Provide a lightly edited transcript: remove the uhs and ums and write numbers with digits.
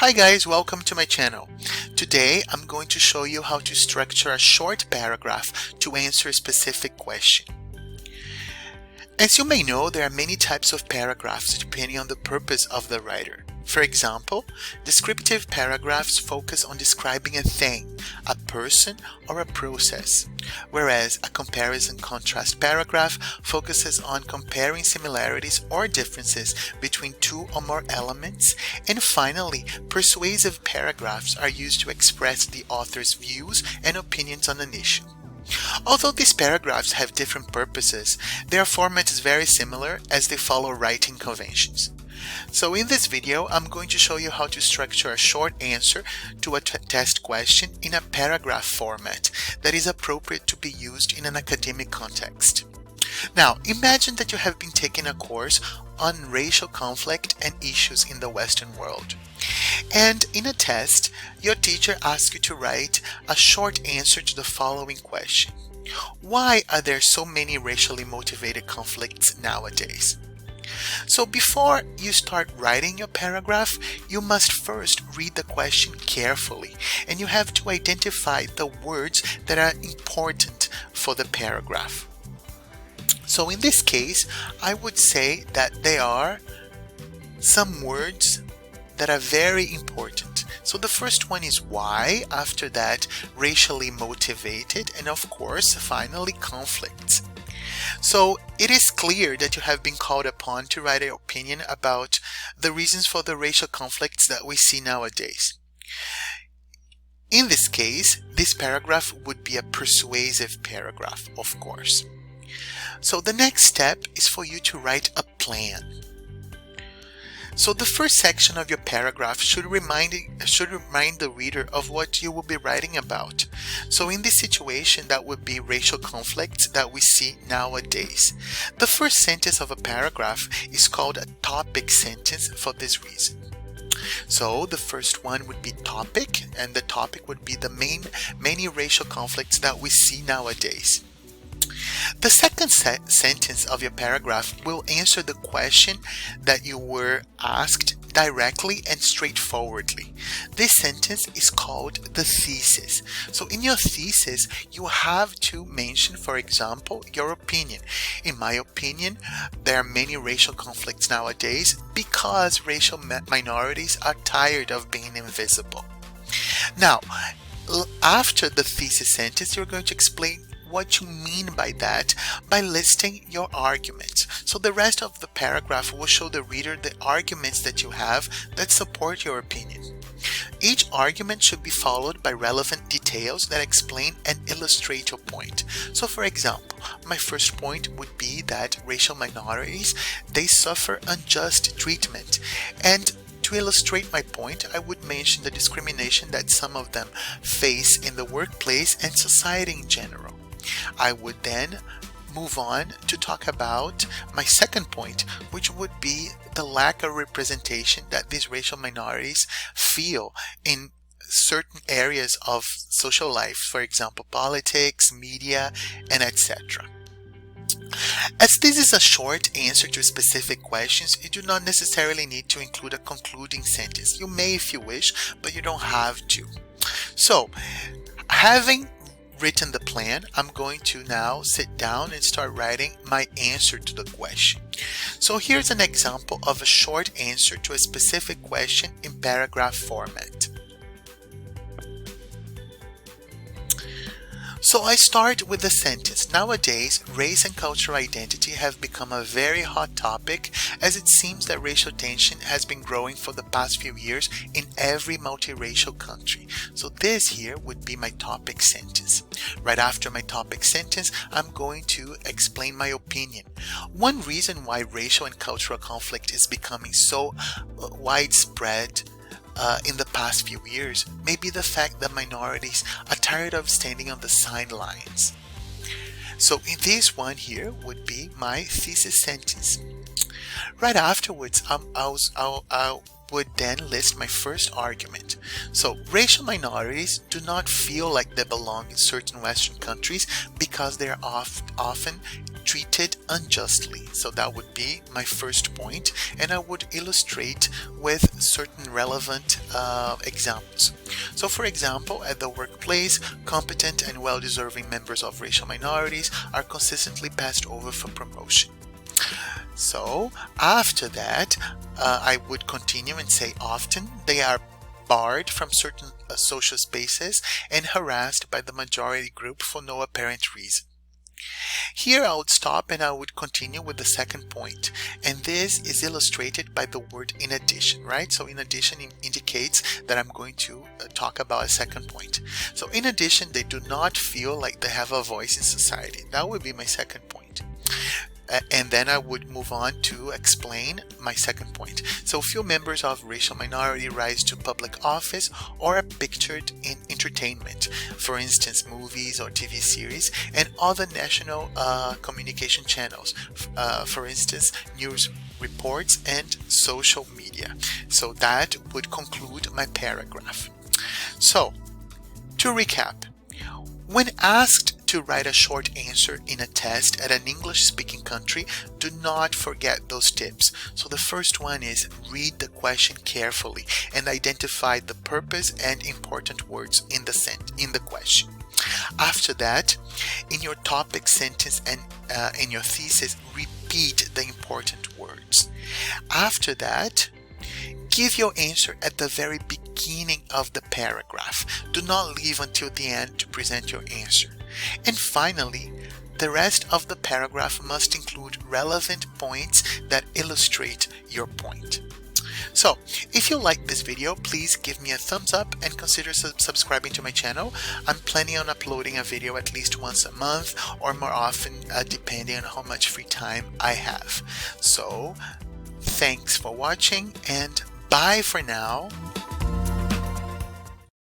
Hi guys, welcome to my channel. Today I'm going to show you how to structure a short paragraph to answer a specific question. As you may know, there are many types of paragraphs depending on the purpose of the writer. For example, descriptive paragraphs focus on describing a thing, a person, or a process, whereas a comparison-contrast paragraph focuses on comparing similarities or differences between two or more elements, and finally, persuasive paragraphs are used to express the author's views and opinions on an issue. Although these paragraphs have different purposes, their format is very similar as they follow writing conventions. So in this video, I'm going to show you how to structure a short answer to a test question in a paragraph format that is appropriate to be used in an academic context. Now, imagine that you have been taking a course on racial conflict and issues in the Western world. And in a test, your teacher asks you to write a short answer to the following question. Why are there so many racially motivated conflicts nowadays? So before you start writing your paragraph, you must first read the question carefully, and you have to identify the words that are important for the paragraph. So in this case, I would say that there are some words that are very important. So the first one is why, after that racially motivated, and of course finally conflicts. So it is clear that you have been called upon to write an opinion about the reasons for the racial conflicts that we see nowadays. In this case, this paragraph would be a persuasive paragraph, of course. So the next step is for you to write a plan. So the first section of your paragraph should remind the reader of what you will be writing about. So in this situation, that would be racial conflicts that we see nowadays. The first sentence of a paragraph is called a topic sentence for this reason. So the first one would be topic, and the topic would be the many racial conflicts that we see nowadays. The second sentence of your paragraph will answer the question that you were asked directly and straightforwardly. This sentence is called the thesis. So in your thesis, you have to mention, for example, your opinion. In my opinion, there are many racial conflicts nowadays because racial minorities are tired of being invisible. Now, after the thesis sentence, you're going to explain what you mean by that by listing your arguments. So the rest of the paragraph will show the reader the arguments that you have that support your opinion. Each argument should be followed by relevant details that explain and illustrate your point. So for example, my first point would be that racial minorities, they suffer unjust treatment, and to illustrate my point, I would mention the discrimination that some of them face in the workplace and society in general. I would then move on to talk about my second point, which would be the lack of representation that these racial minorities feel in certain areas of social life, for example, politics, media, and etc. As this is a short answer to specific questions, you do not necessarily need to include a concluding sentence. You may if you wish, but you don't have to. So, having written the plan, I'm going to now sit down and start writing my answer to the question. So here's an example of a short answer to a specific question in paragraph format. So I start with the sentence. Nowadays, race and cultural identity have become a very hot topic, as it seems that racial tension has been growing for the past few years in every multiracial country. So this here would be my topic sentence. Right after my topic sentence, I'm going to explain my opinion. One reason why racial and cultural conflict is becoming so widespread in the past few years may be the fact that minorities are tired of standing on the sidelines. So in this one here would be my thesis sentence. Right afterwards, I would then list my first argument. So racial minorities do not feel like they belong in certain Western countries because they are often treated unjustly. So that would be my first point, and I would illustrate with certain relevant examples. So for example, at the workplace, competent and well-deserving members of racial minorities are consistently passed over for promotion. So after that, I would continue and say often they are barred from certain social spaces and harassed by the majority group for no apparent reason. Here I would stop and I would continue with the second point, and this is illustrated by the word in addition, right? So in addition indicates that I'm going to talk about a second point. So in addition, they do not feel like they have a voice in society. That would be my second point. And then I would move on to explain my second point. So few members of racial minority rise to public office or are pictured in entertainment, for instance movies or TV series, and other national communication channels, for instance news reports and social media. So that would conclude my paragraph. So to recap, when asked to write a short answer in a test at an English-speaking country, do not forget those tips. So the first one is read the question carefully and identify the purpose and important words in the question. After that, in your topic sentence and in your thesis, repeat the important words. After that, give your answer at the very beginning of the paragraph. Do not leave until the end to present your answer. And finally, the rest of the paragraph must include relevant points that illustrate your point. So, if you like this video, please give me a thumbs up and consider subscribing to my channel. I'm planning on uploading a video at least once a month or more often, depending on how much free time I have. So, thanks for watching and bye for now.